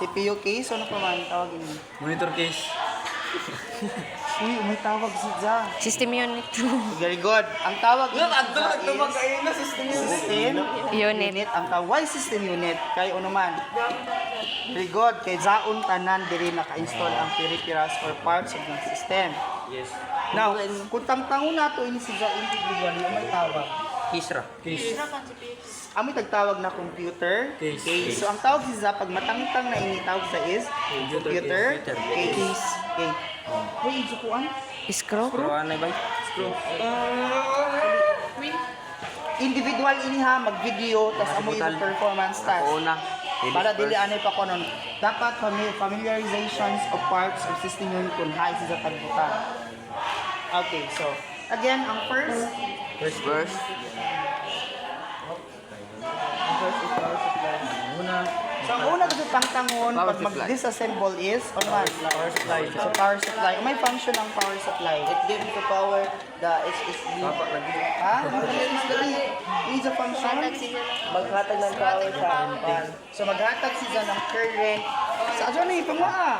CPU case, ano pa man tawag ini? Monitor case. Uy, may tawag si Ja. System unit. Very good. Ang tawag Nga, ni adto Ja nagtumag is kayo na system yun. system Unit. Ang why system unit? Kay ano man? Very good. Kay Jaon tanan diri naka-install ang peripherals or parts of the system. Yes. Now, kung tangtangon nato ini si Ja individually, may tawag. Case ra. Case. Amoy tagtawag na computer Case. So ang tawag si Ja pag matangtang na ini tawag sa is computer case. case. Okay. Uy, isukuan. Screw. Screw na ba? Screw. Individual ini ha, mag-video, tas amoy yung performance task. Oo na. Para dili anay pa ko nun. Dapat familiarizations of parts of system unit kung hay sa tagbutan. Okay, so again, ang first First. is power supply. Una. So ang una kasi pangtangon Power pag supply. mag-disassemble is on man. Power supply. So power supply. May function ang power supply. It gives the power the SSD. Dapat lagi. Ha? Needs a function. Maghatag ng power sa pan. So maghatag siya ng current. Sa ano ni pangwa?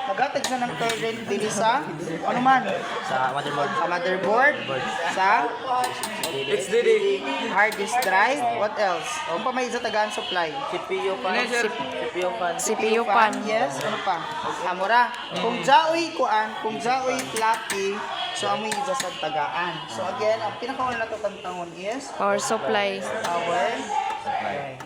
Maghatag siya ng current dili sa ano man? Sa motherboard. Sa motherboard, sa HDD. hard disk drive, what else? Kung pa may isa tagaan supply. CPU pan. Ano, sir? CPU pan. CPU pan. Yes, ano pa? Amora. Kung jaoy kuan, kung jaoy floppy, so amoy isa sa tagaan. So again, ang pinakauna na to tantangon is Power supply. power supply.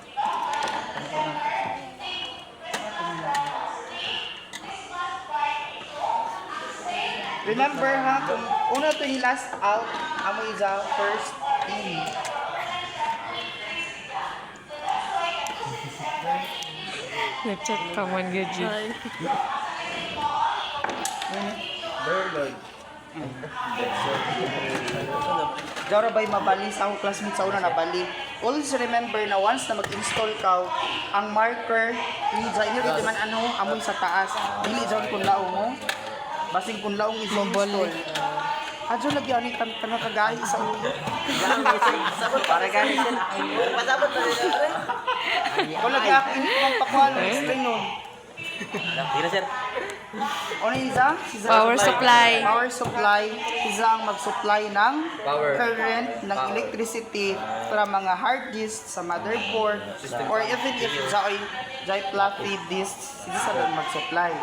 Remember ha, kung una to yung last out, amoy isa first in. Nag-chat pa man gadget. Very good. Dara ba'y mabali sa akong classmate sa una nabali. Always remember na once na mag-install ka, ang marker, hindi dito man ano, amoy sa taas. Dili dyan kung laong mo. Basing kung laong is-install. Adyo lagi ani tanang kagahi sa ulo. Para ganit siya. Pasabot na rin. Kung lagi ako init mong pakuan, explain nun. Tira sir. Ano yung isa? Power supply. Power supply. Isa ang mag-supply ng Power. current, ng electricity para mga hard disk sa motherboard or even if dahil floppy disk, isa lang mag-supply.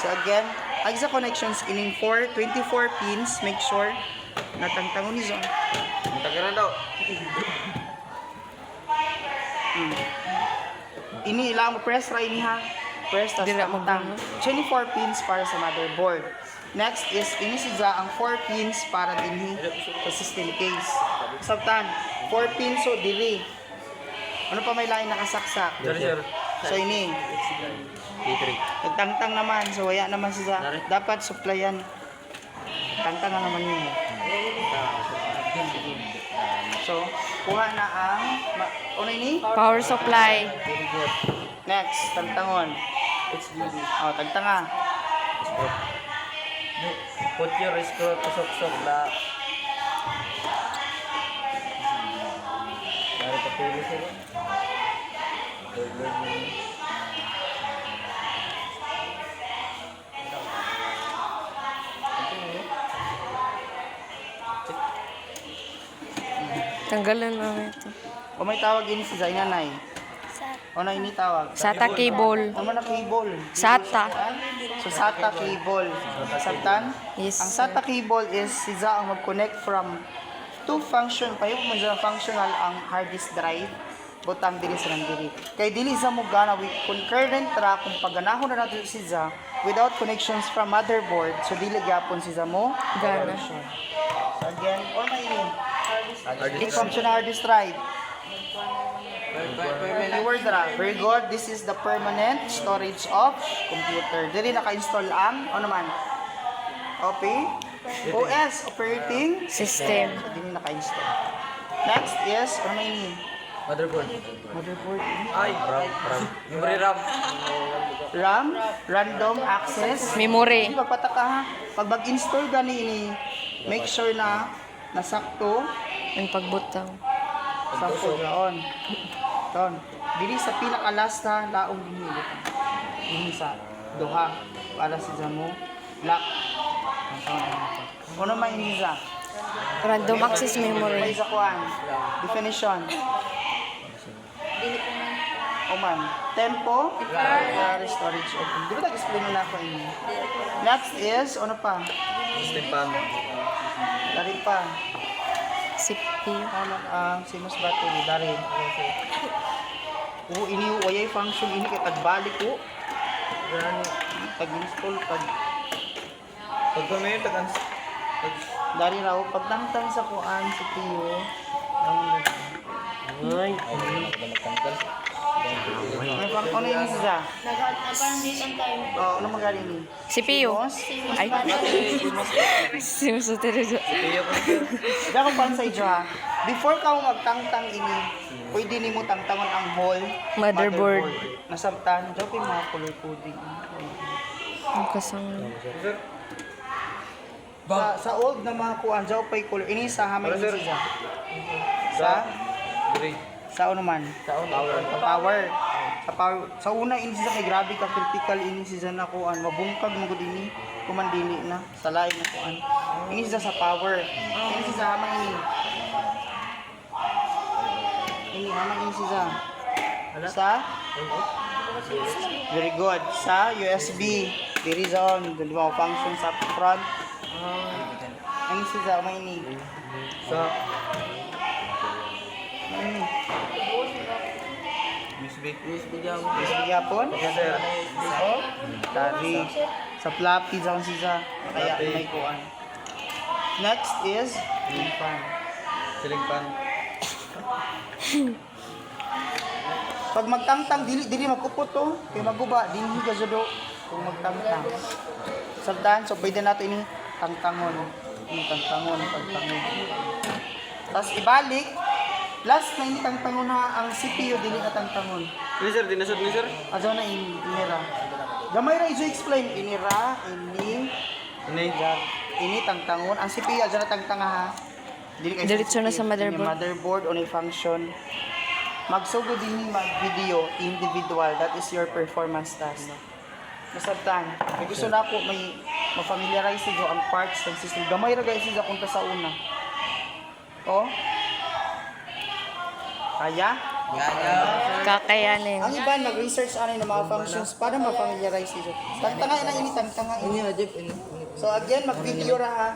So again, ang isa connections ining 24 pins, make sure na tangtangon ni Zon. Tagaran daw. Ini ilang mo press ra ini ha. Press tas Dili mo tangtang. 24 pins para sa motherboard. Next is ini siya ang 4 pins para dinhi sa system case. Sabtan, 4 pins so dili. Ano pa may lain nakasaksak? Sorry, sir. So ini, P3. nagtangtang naman, so waya naman siya. Dapat supplyan. Tangtang na naman yun. So, kuha na ang ano ini? Power supply. Next, tangtangon. HDD. Oh, tagtanga. Put your screw tusok-sok na. Dari kapili sir. Tanggalan na ito. O may tawag ini si Zainanay. O na ini tawag. SATA cable. Ano na cable? SATA. So SATA cable. Sabtan? Yes, Ang sir. SATA cable is siya ang mag-connect from two function, payo mo dyan functional ang hard disk drive, butang dili sa nandiri. Kay dili sa mo gana with concurrent ra kung paganahon na natin siya without connections from motherboard, so dili gyapon siya mo Gana. So again, or may ini? Functional hard disk drive. Keywords ra. Very good. This is the permanent storage of computer. Dili naka-install ang ano man? OS, operating System. so dili naka-install. Next is ano may ini? Motherboard. Motherboard. Ay, RAM. Memory RAM. RAM, random access. Memory. Hindi magpataka ha. Pag mag-install gani ini, make sure na nasakto Ang pagbutang. sakto gaon. Ton. Dili sa pinaka last ha, laong dinhi. ini sa duha para sa mo lock. Ano man ini sa? Random access May memory. sa kuan. Definition. Oman. Tempo. Storage open. Di ba nag-explain mo na ako ini? Next is, ano pa? System pan. Dari pa. CPU. Ano ang sinus battery? Dari. Ini wayay function ini kay tagbalik ko. Pag-install pag Pag kami tagan dari raw pagtangtang sa kuan CPU. Ay. May pang ano yung isa? Parang date and time. Oh, ano magaling ni? CPU. Simos? Ay. Sinusutin ito. Diyan ko pan sa inyo ha. Before ka magtangtang ini, pwede ni mo tangtangon ang whole Motherboard. Nasabtan, diyan ko yung mga color coding. Ang kasang... Sa old na mga kuan, diyan ko pa yung color. Ini sa hamay Sir. ini siya. Sa? Diri. Sa ano man? Sa power. Sa power. Sa power. Sa una ini siya kay grabe ka critical ini siya na kuan. Mabungkag mo gud ini. Kumandili na sa lain na kuan. Ini siya sa power. Ini siya sa hamay ini. Ini hamay ini siya. Sa? Very good. Sa USB. Diri zone. Dili mo function sa front. Ini siya hamay ini. Sa Ini. USB jam. USB yapon. Okay, sir. Oh, tari. Sa floppy sa siya. Kaya may kuan. Next is fan. Ceiling fan. Pag magtangtang dili magkupot to, kay maguba dinhi ka jud kung magtangtang. Sabdan so pwede nato ini tangtangon. Ini tangtangon. Tapos ibalik. Last na ini tangtangon na ang CPU dili ka tangtangon. Ni sir, dinasod ni sir. Ajo na inira. Gamay ra iso explain inira ini Ini. tangtangon ang CPU ajo na tangtanga ha. Dili kay Diretso na sa motherboard. Ini motherboard on a function. Magsugod din mag-video individual, that is your performance task. Masabtan. May gusto na ako may ma-familiarize niyo ang parts ng system. Gamay ra guys sa kunta sa una. Oh. Kaya? Kakayanin. Ang iba nag-research ano ng mga functions para ma-familiarize niyo. Tangtanga na ini tangtanga ini. So again, mag-video ra ha.